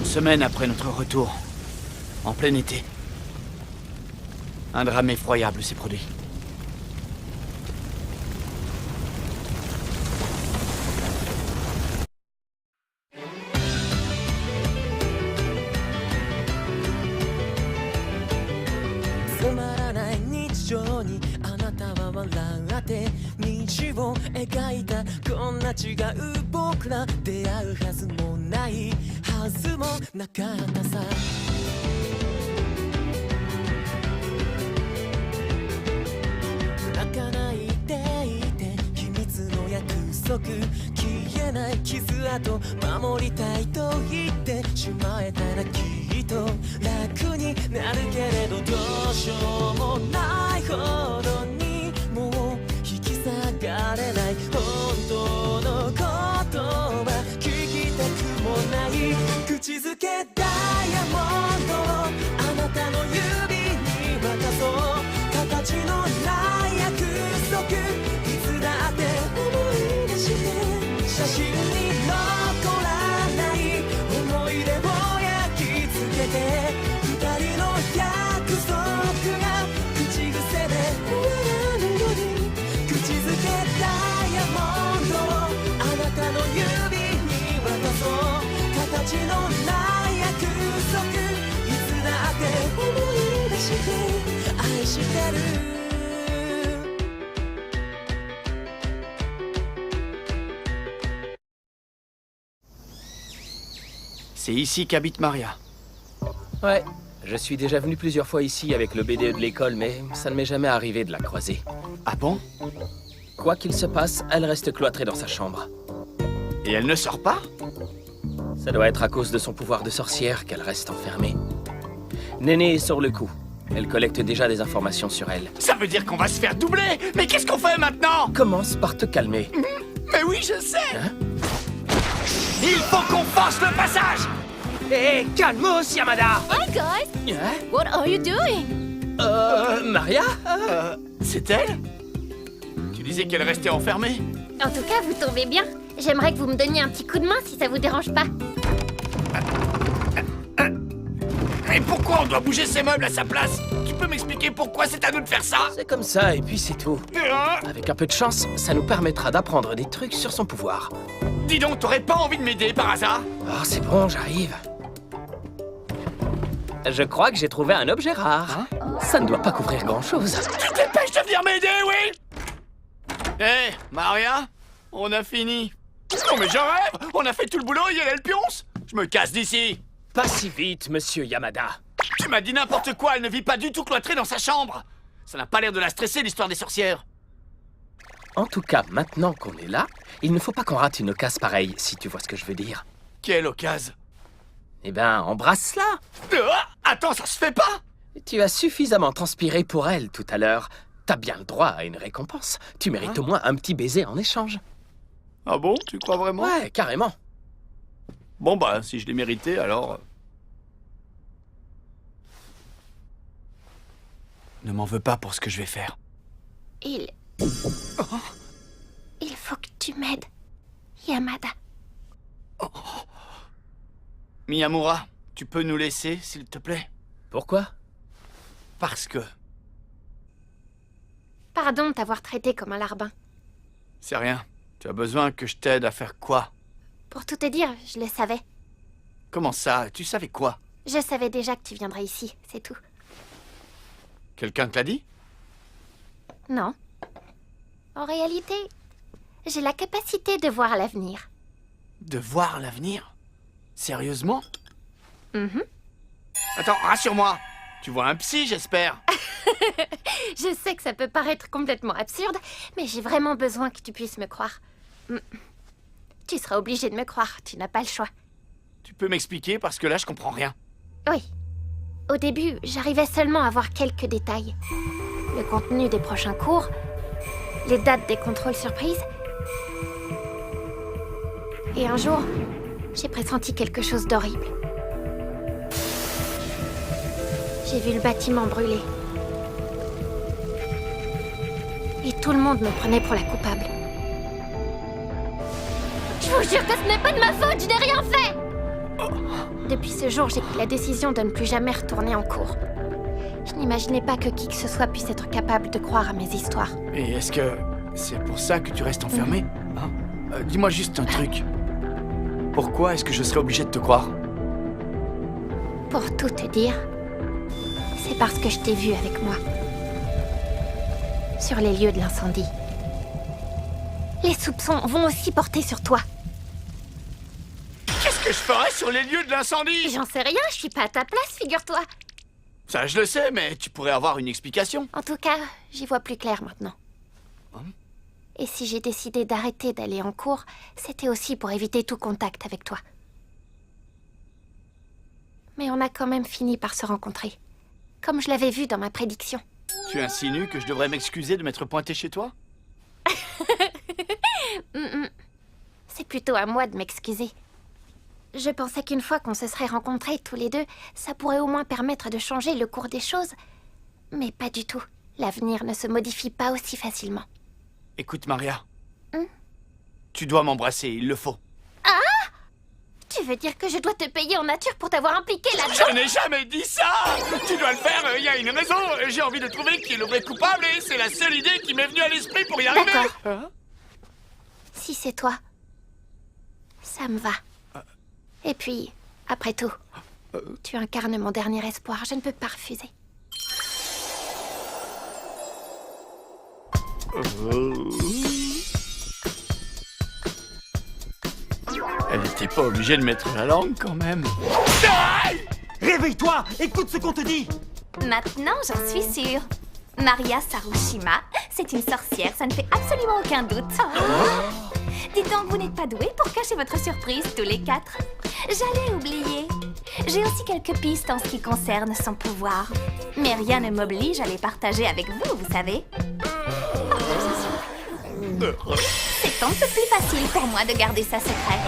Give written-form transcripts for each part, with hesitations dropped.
semaines après notre retour, en plein été, un drame effroyable s'est produit. C'est ici qu'habite Maria. Ouais, je suis déjà venu plusieurs fois ici avec le BDE de l'école, mais ça ne m'est jamais arrivé de la croiser. Ah bon? Quoi qu'il se passe, elle reste cloîtrée dans sa chambre. Et elle ne sort pas? Ça doit être à cause de son pouvoir de sorcière qu'elle reste enfermée. Néné est sur le coup. Elle collecte déjà des informations sur elle. Ça veut dire qu'on va se faire doubler! Mais qu'est-ce qu'on fait maintenant? Commence par te calmer. Mais oui, je sais! Hein? Il faut qu'on force le passage! Hé, calmos, Yamada! Hi guys! Hein? What are you doing? Maria? C'est elle? Tu disais qu'elle restait enfermée? En tout cas, vous tombez bien. J'aimerais que vous me donniez un petit coup de main si ça vous dérange pas. Mais pourquoi on doit bouger ces meubles à sa place? Tu peux m'expliquer pourquoi c'est à nous de faire ça? C'est comme ça, et puis c'est tout. Avec un peu de chance, ça nous permettra d'apprendre des trucs sur son pouvoir. Dis donc, t'aurais pas envie de m'aider par hasard? Oh, c'est bon, j'arrive. Je crois que j'ai trouvé un objet rare. Ça ne doit pas couvrir grand-chose. Tu te dépêches de venir m'aider, oui? Hé, Maria, on a fini. Non mais je rêve! On a fait tout le boulot et elle le pionce! Je me casse d'ici! Pas si vite, monsieur Yamada. Tu m'as dit n'importe quoi, elle ne vit pas du tout cloîtrée dans sa chambre! Ça n'a pas l'air de la stresser, l'histoire des sorcières. En tout cas, maintenant qu'on est là, il ne faut pas qu'on rate une occasion pareille, si tu vois ce que je veux dire. Quelle occasion! Eh ben, embrasse-la! Attends, ça se fait pas! Tu as suffisamment transpiré pour elle tout à l'heure. T'as bien le droit à une récompense. Tu mérites au moins un petit baiser en échange. Ah bon? Tu crois vraiment? Ouais, carrément. Bon bah, si je l'ai mérité, alors... Ne m'en veux pas pour ce que je vais faire. Il faut que tu m'aides, Yamada. Miyamura, tu peux nous laisser, s'il te plaît? Pourquoi? Parce que... Pardon de t'avoir traité comme un larbin. C'est rien. Tu as besoin que je t'aide à faire quoi? Pour tout te dire, je le savais. Comment ça? Tu savais quoi? Je savais déjà que tu viendrais ici, c'est tout. Quelqu'un te l'a dit? Non. En réalité, j'ai la capacité de voir l'avenir. De voir l'avenir? Sérieusement? Mhm. Attends, rassure-moi. Tu vois un psy, j'espère. Je sais que ça peut paraître complètement absurde, mais j'ai vraiment besoin que tu puisses me croire. Tu seras obligé de me croire, tu n'as pas le choix. Tu peux m'expliquer parce que là, je comprends rien. Oui. Au début, j'arrivais seulement à voir quelques détails. Le contenu des prochains cours, les dates des contrôles surprises. Et un jour, j'ai pressenti quelque chose d'horrible. J'ai vu le bâtiment brûler. Et tout le monde me prenait pour la coupable. Je vous jure que ce n'est pas de ma faute, je n'ai rien fait! Depuis ce jour, j'ai pris la décision de ne plus jamais retourner en cours. Je n'imaginais pas que qui que ce soit puisse être capable de croire à mes histoires. Et est-ce que c'est pour ça que tu restes enfermé, hein? Dis-moi juste un truc. Pourquoi est-ce que je serais obligé de te croire? Pour tout te dire, c'est parce que je t'ai vu avec moi. Sur les lieux de l'incendie. Les soupçons vont aussi porter sur toi. Qu'est-ce que je ferais sur les lieux de l'incendie? J'en sais rien, je suis pas à ta place, figure-toi. Ça, je le sais, mais tu pourrais avoir une explication. En tout cas, j'y vois plus clair maintenant. Et si j'ai décidé d'arrêter d'aller en cours, c'était aussi pour éviter tout contact avec toi. Mais on a quand même fini par se rencontrer. Comme je l'avais vu dans ma prédiction. Tu insinues que je devrais m'excuser de m'être pointé chez toi? C'est plutôt à moi de m'excuser. Je pensais qu'une fois qu'on se serait rencontrés tous les deux, ça pourrait au moins permettre de changer le cours des choses. Mais pas du tout. L'avenir ne se modifie pas aussi facilement. Écoute, Maria. Tu dois m'embrasser, il le faut. Tu veux dire que je dois te payer en nature pour t'avoir impliqué là-dedans? Je n'ai jamais dit ça! Tu dois le faire, il y a une raison. J'ai envie de trouver qui est le vrai coupable et c'est la seule idée qui m'est venue à l'esprit pour y arriver. D'accord. Hein? Si c'est toi, ça me va. Et puis, après tout, tu incarnes mon dernier espoir, je ne peux pas refuser. Elle n'était pas obligée de mettre la langue quand même. Réveille-toi! Écoute ce qu'on te dit! Maintenant, j'en suis sûre. Maria Sarushima, c'est une sorcière, ça ne fait absolument aucun doute. Dites donc, vous n'êtes pas doués pour cacher votre surprise tous les quatre? J'allais oublier. J'ai aussi quelques pistes en ce qui concerne son pouvoir. Mais rien ne m'oblige à les partager avec vous, vous savez. C'est un peu plus facile pour moi de garder ça secret.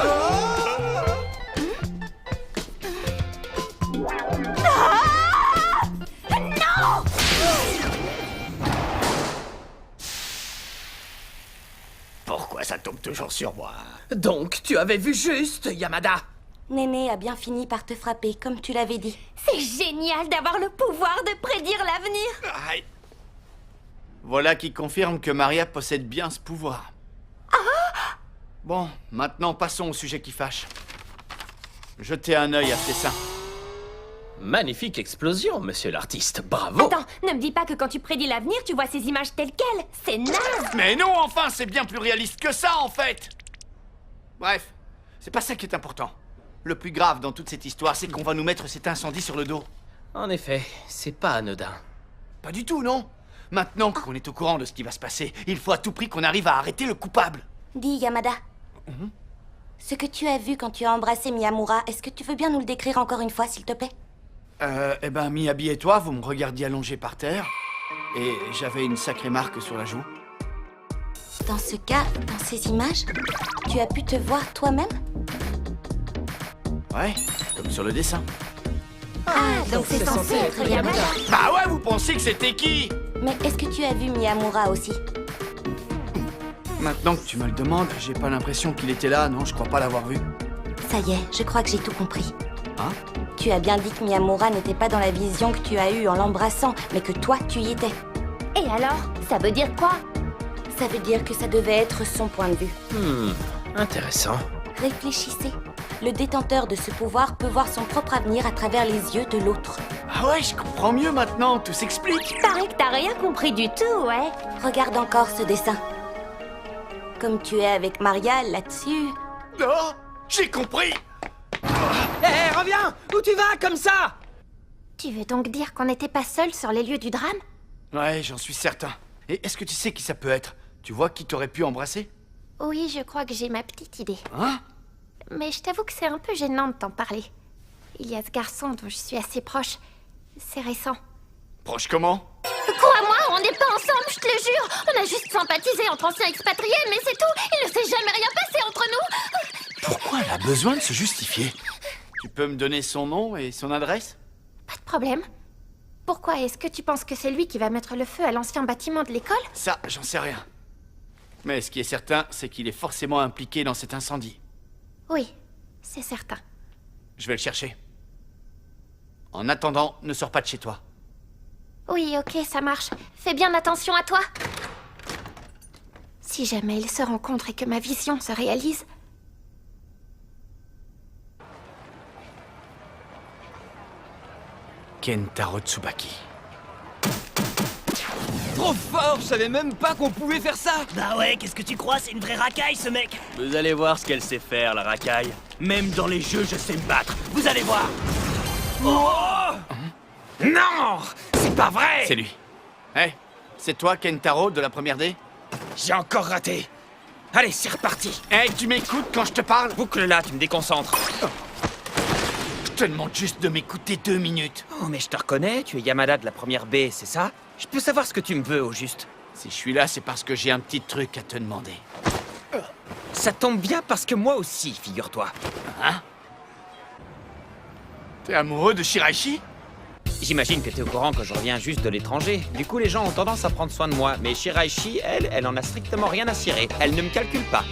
Non! Pourquoi ça tombe toujours sur moi? Donc, tu avais vu juste, Yamada. Néné a bien fini par te frapper, comme tu l'avais dit. C'est génial d'avoir le pouvoir de prédire l'avenir. Aïe. Voilà qui confirme que Maria possède bien ce pouvoir. Bon, maintenant passons au sujet qui fâche. Jetez un œil à ces seins. Magnifique explosion, monsieur l'artiste. Bravo. Attends, ne me dis pas que quand tu prédis l'avenir, tu vois ces images telles quelles. C'est naze. Mais non, enfin, c'est bien plus réaliste que ça, en fait. Bref, c'est pas ça qui est important. Le plus grave dans toute cette histoire, c'est qu'on va nous mettre cet incendie sur le dos. En effet, c'est pas anodin. Pas du tout, non? Maintenant qu'on est au courant de ce qui va se passer, il faut à tout prix qu'on arrive à arrêter le coupable. Dis, Yamada. Ce que tu as vu quand tu as embrassé Miyamura, est-ce que tu veux bien nous le décrire encore une fois, s'il te plaît? Eh ben, Miyabi et toi, vous me regardiez allongé par terre, et j'avais une sacrée marque sur la joue. Dans ce cas, dans ces images, tu as pu te voir toi-même? Ouais, comme sur le dessin. Donc c'est censé être Yamada. Bah ouais, vous pensez que c'était qui? Mais est-ce que tu as vu Miyamura aussi? Maintenant que tu me le demandes, j'ai pas l'impression qu'il était là, non, je crois pas l'avoir vu. Ça y est, je crois que j'ai tout compris. Hein? Tu as bien dit que Miyamura n'était pas dans la vision que tu as eue en l'embrassant, mais que toi, tu y étais. Et alors, ça veut dire quoi? Ça veut dire que ça devait être son point de vue. Intéressant. Réfléchissez. Le détenteur de ce pouvoir peut voir son propre avenir à travers les yeux de l'autre. Ah ouais, je comprends mieux maintenant, tout s'explique. Paraît que t'as rien compris du tout, ouais. Regarde encore ce dessin. Comme tu es avec Maria, là-dessus... Oh, j'ai compris. Hé, reviens! Où tu vas comme ça? Tu veux donc dire qu'on n'était pas seuls sur les lieux du drame? Ouais, j'en suis certain. Et est-ce que tu sais qui ça peut être? Tu vois qui t'aurait pu embrasser? Oui, je crois que j'ai ma petite idée. Hein? Mais je t'avoue que c'est un peu gênant de t'en parler. Il y a ce garçon dont je suis assez proche. C'est récent. Proche comment? Crois-moi, on n'est pas ensemble, je te le jure. On a juste sympathisé entre anciens expatriés, mais c'est tout. Il ne s'est jamais rien passé entre nous. Pourquoi elle a besoin de se justifier? Tu peux me donner son nom et son adresse? Pas de problème. Pourquoi est-ce que tu penses que c'est lui qui va mettre le feu à l'ancien bâtiment de l'école? Ça, j'en sais rien. Mais ce qui est certain, c'est qu'il est forcément impliqué dans cet incendie. Oui, c'est certain. Je vais le chercher. En attendant, ne sors pas de chez toi. Oui, ok, ça marche. Fais bien attention à toi. Si jamais ils se rencontrent et que ma vision se réalise... Kentaro Tsubaki. Trop fort, je savais même pas qu'on pouvait faire ça. Bah ouais, qu'est-ce que tu crois? C'est une vraie racaille, ce mec. Vous allez voir ce qu'elle sait faire, la racaille. Même dans les jeux, je sais me battre. Vous allez voir. Non, c'est pas vrai. C'est lui. Hé, c'est toi, Kentaro, de la première D? J'ai encore raté. Allez, c'est reparti. Hé, tu m'écoutes quand je te parle? Boucle-là, tu me déconcentres. Je te demande juste de m'écouter 2 minutes. Oh, mais je te reconnais, tu es Yamada de la première B, c'est ça? Je peux savoir ce que tu me veux, au juste? Si je suis là, c'est parce que j'ai un petit truc à te demander. Ça tombe bien parce que moi aussi, figure-toi. Hein? T'es amoureux de Shiraishi? J'imagine que t'es au courant que je reviens juste de l'étranger. Du coup, les gens ont tendance à prendre soin de moi. Mais Shiraishi, elle en a strictement rien à cirer. Elle ne me calcule pas.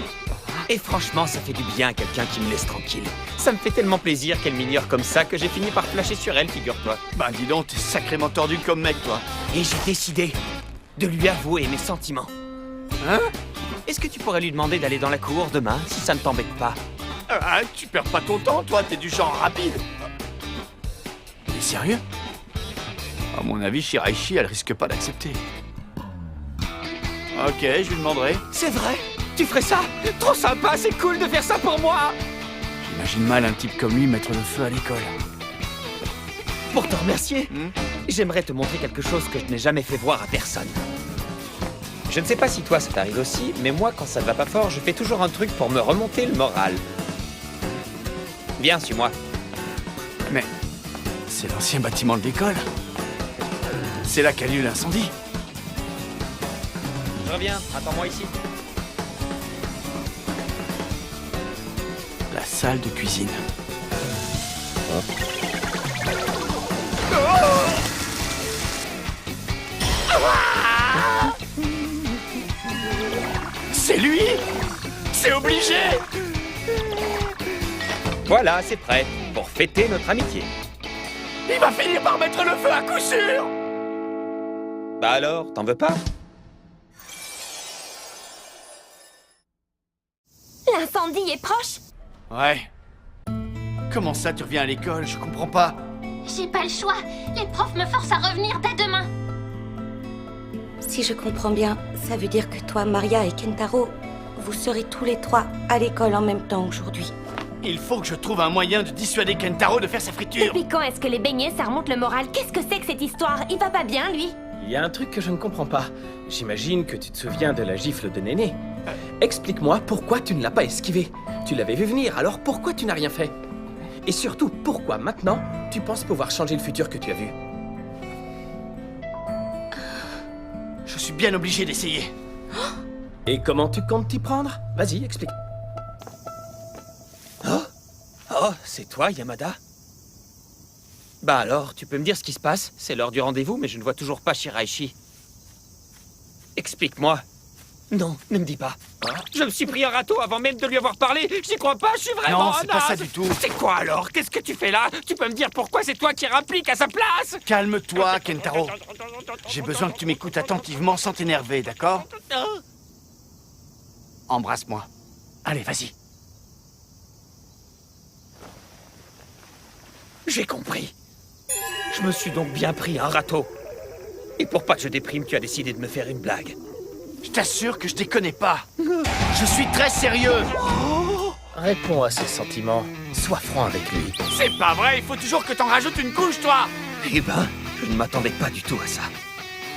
Et franchement, ça fait du bien à quelqu'un qui me laisse tranquille. Ça me fait tellement plaisir qu'elle m'ignore comme ça que j'ai fini par flasher sur elle, figure-toi. Bah dis donc, t'es sacrément tordu comme mec, toi. Et j'ai décidé de lui avouer mes sentiments. Hein? Est-ce que tu pourrais lui demander d'aller dans la cour demain, si ça ne t'embête pas? Ah, tu perds pas ton temps, toi, t'es du genre rapide. T'es sérieux? À mon avis, Shiraishi, elle risque pas d'accepter. Ok, je lui demanderai. C'est vrai? Tu ferais ça? Trop sympa, c'est cool de faire ça pour moi! J'imagine mal un type comme lui mettre le feu à l'école. Pour te remercier, Hmm? j'aimerais te montrer quelque chose que je n'ai jamais fait voir à personne. Je ne sais pas si toi ça t'arrive aussi, mais moi quand ça ne va pas fort, je fais toujours un truc pour me remonter le moral. Viens, suis-moi. Mais c'est l'ancien bâtiment de l'école. C'est là qu'a lieu l'incendie. Je reviens, attends-moi ici. La salle de cuisine. C'est lui! C'est obligé! Voilà, c'est prêt, pour fêter notre amitié. Il va finir par mettre le feu à coup sûr! Bah alors, t'en veux pas? L'incendie est proche. Ouais. Comment ça, tu reviens à l'école? Je comprends pas. J'ai pas le choix. Les profs me forcent à revenir dès demain. Si je comprends bien, ça veut dire que toi, Maria et Kentaro, vous serez tous les 3 à l'école en même temps aujourd'hui. Il faut que je trouve un moyen de dissuader Kentaro de faire sa friture. Depuis quand est-ce que les beignets, ça remonte le moral? Qu'est-ce que c'est que cette histoire? Il va pas bien, lui? Il y a un truc que je ne comprends pas. J'imagine que tu te souviens de la gifle de Néné. Explique-moi pourquoi tu ne l'as pas esquivé. Tu l'avais vu venir, alors pourquoi tu n'as rien fait? Et surtout, pourquoi maintenant tu penses pouvoir changer le futur que tu as vu? Je suis bien obligé d'essayer. Et comment tu comptes t'y prendre? Vas-y, explique. Oh, c'est toi, Yamada? Bah alors, tu peux me dire ce qui se passe? C'est l'heure du rendez-vous, mais je ne vois toujours pas Shiraishi. Explique-moi. Non, ne me dis pas. Je me suis pris un râteau avant même de lui avoir parlé. J'y crois pas, je suis vraiment Non, c'est pas naze. ça du tout. C'est quoi alors? Qu'est-ce que tu fais là? Tu peux me dire pourquoi c'est toi qui rappliques à sa place? Calme-toi, Kentaro. J'ai besoin que tu m'écoutes attentivement sans t'énerver, d'accord? Embrasse-moi. Allez, vas-y. J'ai compris. Je me suis donc bien pris un râteau. Et pour pas que je déprime, tu as décidé de me faire une blague. Je t'assure que je déconne pas. Je suis très sérieux. Réponds à ses sentiments. Sois franc avec lui. C'est pas vrai, il faut toujours que t'en rajoutes une couche, toi. Eh ben, je ne m'attendais pas du tout à ça.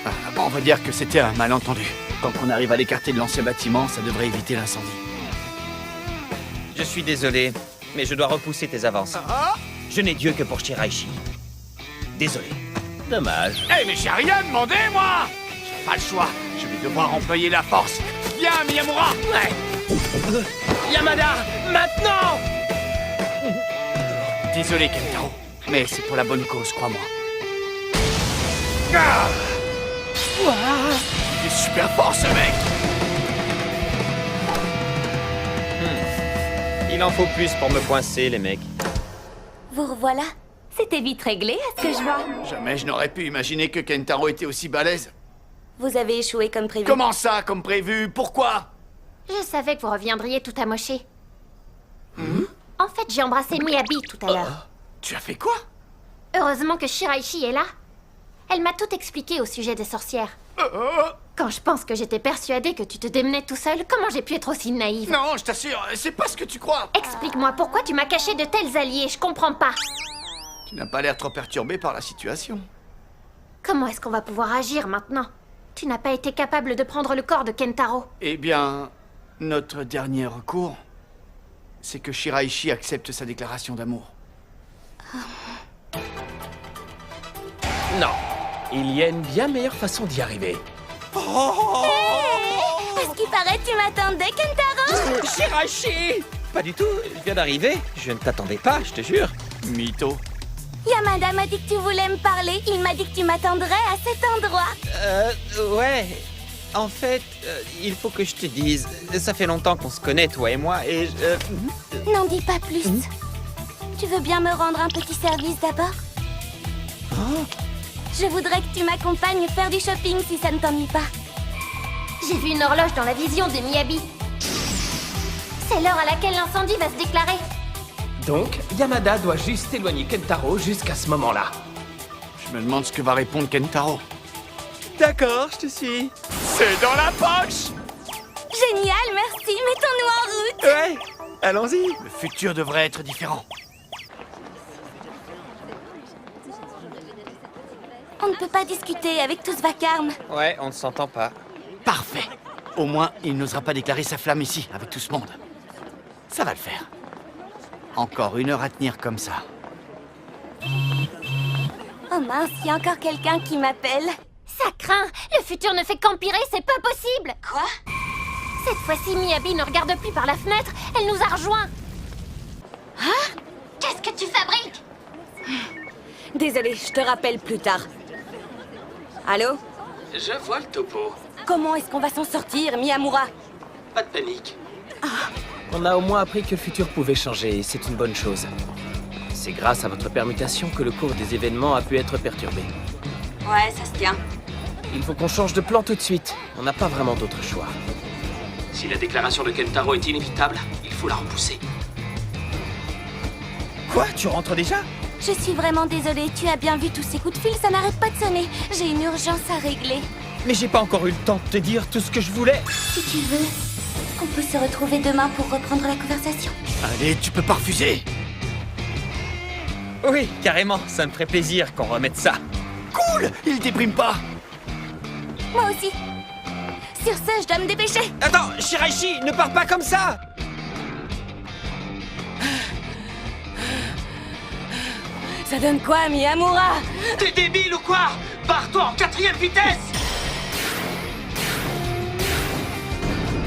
Ah, bon, on va dire que c'était un malentendu. Tant qu'on arrive à l'écarter de l'ancien bâtiment, ça devrait éviter l'incendie. Je suis désolé, mais je dois repousser tes avances. Je n'ai Dieu que pour Shiraishi. Désolé. Dommage. Eh, mais j'ai rien demandé, moi. J'ai pas le choix. Je vais devoir employer la force. Viens, Miyamura. Ouais. Yamada, maintenant! Désolé, Kentaro. Mais c'est pour la bonne cause, crois-moi. Ah, il est super fort, ce mec. Il en faut plus pour me coincer, les mecs. Vous revoilà? C'était vite réglé, à ce que je vois. Jamais je n'aurais pu imaginer que Kentaro était aussi balèze. Vous avez échoué comme prévu. Comment ça, comme prévu? Pourquoi? Je savais que vous reviendriez tout amoché. En fait, j'ai embrassé Miyabi tout à l'heure. Tu as fait quoi? Heureusement que Shiraishi est là. Elle m'a tout expliqué au sujet des sorcières. Quand je pense que j'étais persuadée que tu te démenais tout seul, comment j'ai pu être aussi naïve? Non, je t'assure, c'est pas ce que tu crois. Explique-moi pourquoi tu m'as caché de tels alliés, je comprends pas. Tu n'as pas l'air trop perturbé par la situation. Comment est-ce qu'on va pouvoir agir maintenant? Tu n'as pas été capable de prendre le corps de Kentaro. Eh bien, notre dernier recours, c'est que Shiraishi accepte sa déclaration d'amour. Non, il y a une bien meilleure façon d'y arriver. À ce qui paraît, tu m'attendais, Kentaro. Shiraishi! Pas du tout, je viens d'arriver. Je ne t'attendais pas, je te jure. Mytho. Yamada m'a dit que tu voulais me parler. Il m'a dit que tu m'attendrais à cet endroit. Ouais. En fait, il faut que je te dise, ça fait longtemps qu'on se connaît, toi et moi, et N'en dis pas plus. Tu veux bien me rendre un petit service d'abord? Je voudrais que tu m'accompagnes faire du shopping si ça ne t'ennuie pas. J'ai vu une horloge dans la vision de Miyabi. C'est l'heure à laquelle l'incendie va se déclarer. Donc, Yamada doit juste éloigner Kentaro jusqu'à ce moment-là. Je me demande ce que va répondre Kentaro. D'accord, je te suis. C'est dans la poche! Génial, merci. Mettons-nous en route. Ouais, allons-y. Le futur devrait être différent. On ne peut pas discuter avec tout ce vacarme. Ouais, on ne s'entend pas. Parfait. Au moins, il n'osera pas déclarer sa flamme ici, avec tout ce monde. Ça va le faire. Encore 1 heure à tenir comme ça. Oh mince, il y a encore quelqu'un qui m'appelle. Ça craint. Le futur ne fait qu'empirer, c'est pas possible. Quoi? Cette fois-ci, Miyabi ne regarde plus par la fenêtre. Elle nous a rejoints. Hein? Qu'est-ce que tu fabriques? Désolée, je te rappelle plus tard. Allô? Je vois le topo. Comment est-ce qu'on va s'en sortir, Miyamura? Pas de panique. On a au moins appris que le futur pouvait changer, et c'est une bonne chose. C'est grâce à votre permutation que le cours des événements a pu être perturbé. Ouais, ça se tient. Il faut qu'on change de plan tout de suite. On n'a pas vraiment d'autre choix. Si la déclaration de Kentaro est inévitable, il faut la repousser. Quoi, tu rentres déjà? Je suis vraiment désolée, tu as bien vu tous ces coups de fil, ça n'arrête pas de sonner. J'ai une urgence à régler. Mais j'ai pas encore eu le temps de te dire tout ce que je voulais. Si tu veux, on peut se retrouver demain pour reprendre la conversation. Allez, tu peux pas refuser. Oui, carrément, ça me ferait plaisir qu'on remette ça. Cool! Il déprime pas. Moi aussi. Sur ce, je dois me dépêcher. Attends, Shiraishi, ne pars pas comme ça! Ça donne quoi, Miyamura? T'es débile ou quoi? Barre-toi en 4e vitesse!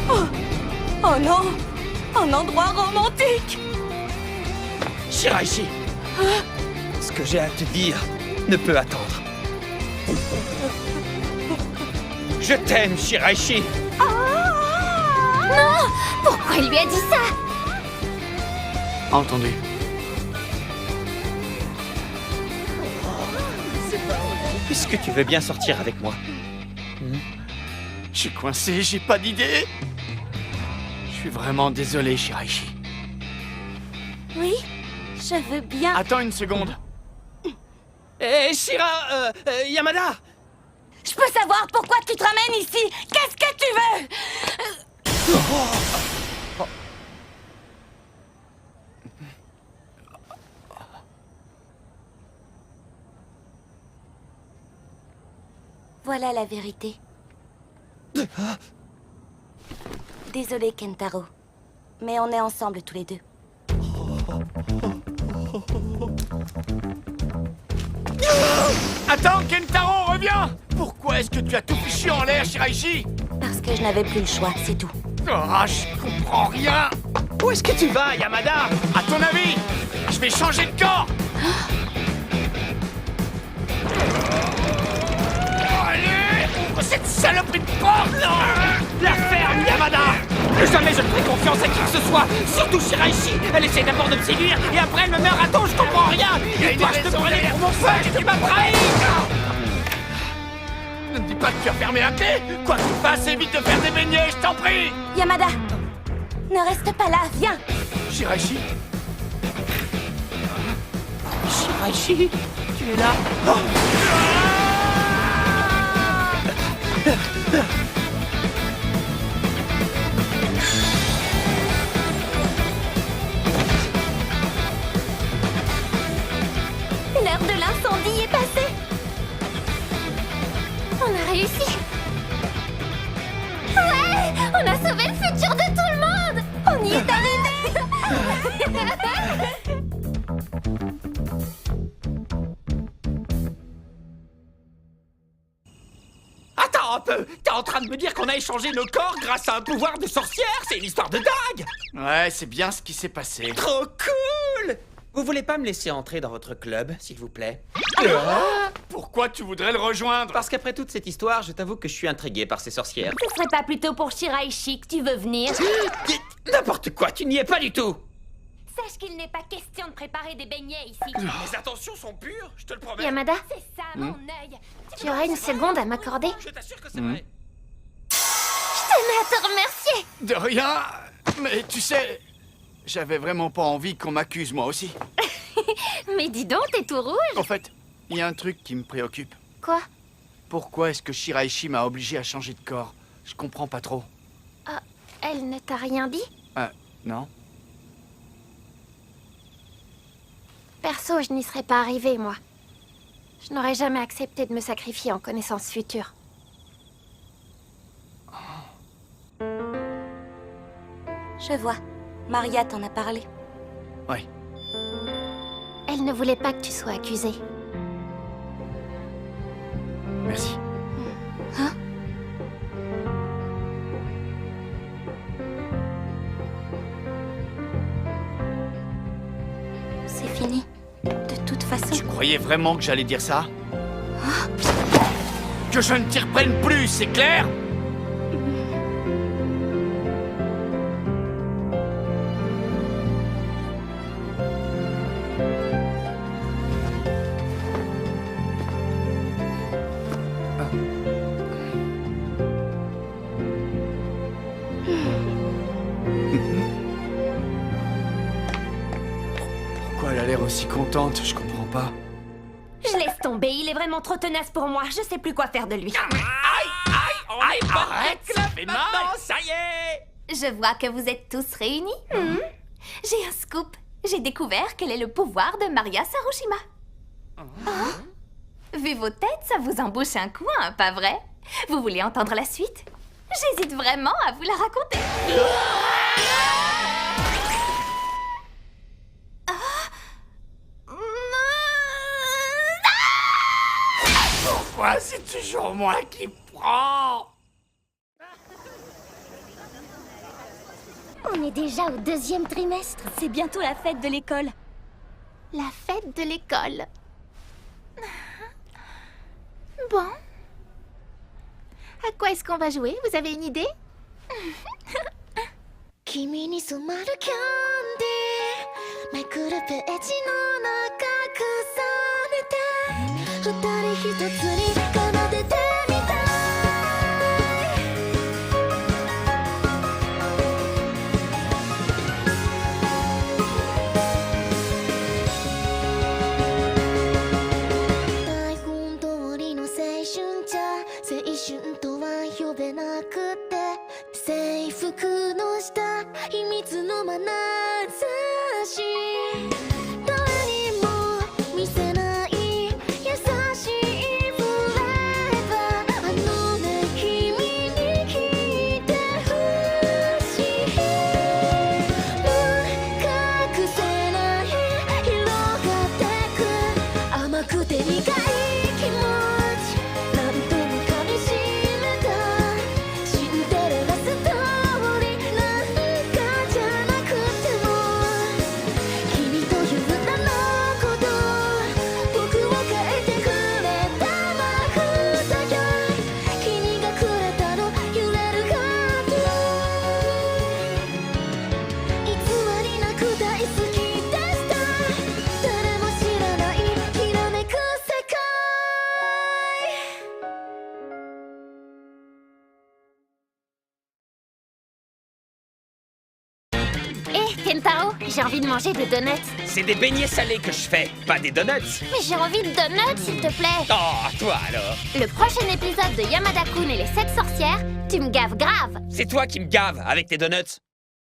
Oh non! Un endroit romantique! Shiraishi, ce que j'ai à te dire ne peut attendre. Je t'aime, Shiraishi. Non! Pourquoi il lui a dit ça? Entendu. Est-ce que tu veux bien sortir avec moi? Je suis coincé, j'ai pas d'idée. Je suis vraiment désolé, Shiraishi. Oui, je veux bien. Attends une seconde. Hé, Yamada! Je peux savoir pourquoi tu te ramènes ici? Qu'est-ce que tu veux? Voilà la vérité. Désolée, Kentaro. Mais on est ensemble tous les deux. Attends, Kentaro, reviens! Pourquoi est-ce que tu as tout fichu en l'air, Shiraishi? Parce que je n'avais plus le choix, c'est tout. Ah, je comprends rien! Où est-ce que tu vas, Yamada? À ton avis, je vais changer de camp! Allez! Ouvre cette saloperie de porte! La ferme, Yamada! Plus jamais je ne ferai confiance à qui que ce soit. Surtout Shiraishi. Elle essaie d'abord de me séduire et après elle me met un râteau, je comprends rien. Et toi, je te prenais pour mon frère et tu m'as trahi. Ne me dis pas que tu as fermé un pied. Quoi qu'il fasse, évite de faire des beignets, je t'en prie. Yamada, ne reste pas là, viens. Shiraishi, Shiraishi, tu es là? L'heure de l'incendie est passée. On a réussi. Ouais, on a sauvé le futur de tout le monde. On y est arrivé. Attends un peu. T'es en train de me dire qu'on a échangé nos corps grâce à un pouvoir de sorcière? C'est une histoire de dingue. ouais, c'est bien ce qui s'est passé. Trop cool. Vous voulez pas me laisser entrer dans votre club, s'il vous plaît? Pourquoi tu voudrais le rejoindre? Parce qu'après toute cette histoire, je t'avoue que je suis intrigué par ces sorcières. Ce serait pas plutôt pour Shiraishi que tu veux venir? N'importe quoi, tu n'y es pas du tout. Sache qu'il n'est pas question de préparer des beignets ici. Mes intentions sont pures, je te le promets. Yamada, C'est ça, mon œil. tu aurais une seconde à m'accorder? Je t'assure que c'est vrai. Tenez à te remercier. De rien. Mais tu sais, j'avais vraiment pas envie qu'on m'accuse moi aussi. Mais dis donc, t'es tout rouge. En fait, il y a un truc qui me préoccupe. Quoi? Pourquoi est-ce que Shiraishi m'a obligé à changer de corps? Je comprends pas trop. Elle ne t'a rien dit? Non? Perso, je n'y serais pas arrivée, moi. Je n'aurais jamais accepté de me sacrifier en connaissance future. Je vois. Maria t'en a parlé. Ouais. Elle ne voulait pas que tu sois accusé. Merci. C'est fini. De toute façon. Tu croyais vraiment que j'allais dire ça? Que je ne t'y reprenne plus, c'est clair? Pourquoi elle a l'air aussi contente? Je comprends pas. Je laisse tomber, il est vraiment trop tenace pour moi. Je sais plus quoi faire de lui. Aïe, arrête, ça fait mal. Ça y est. Je vois que vous êtes tous réunis. J'ai un scoop. J'ai découvert quel est le pouvoir de Maria Sarushima. Vu vos têtes, ça vous embouche un coin, pas vrai? Vous voulez entendre la suite? J'hésite vraiment à vous la raconter. Pourquoi c'est toujours moi qui prends? On est déjà au 2e trimestre. C'est bientôt la fête de l'école. La fête de l'école. Bon. À quoi est-ce qu'on va jouer? Vous avez une idée? 君に染まるキャンディーめくるページの中重ねて二人一つに奏でてみたい台本通りの青春じゃ青春とは呼べなくて制服の下秘密の眼差し誰にも見せない優しいフレーバーあのね君に聞いてほしい隠せない広がってく甘くて苦い気持ち何度も噛みしめたシンデレラストーリーなんかじゃなくても君 Hé, Kentaro, j'ai envie de manger des donuts. C'est des beignets salés que je fais, pas des donuts. Mais j'ai envie de donuts, s'il te plaît. Oh, toi alors. Le prochain épisode de Yamada-kun et les 7 sorcières, tu me gaves grave. C'est toi qui me gaves avec tes donuts.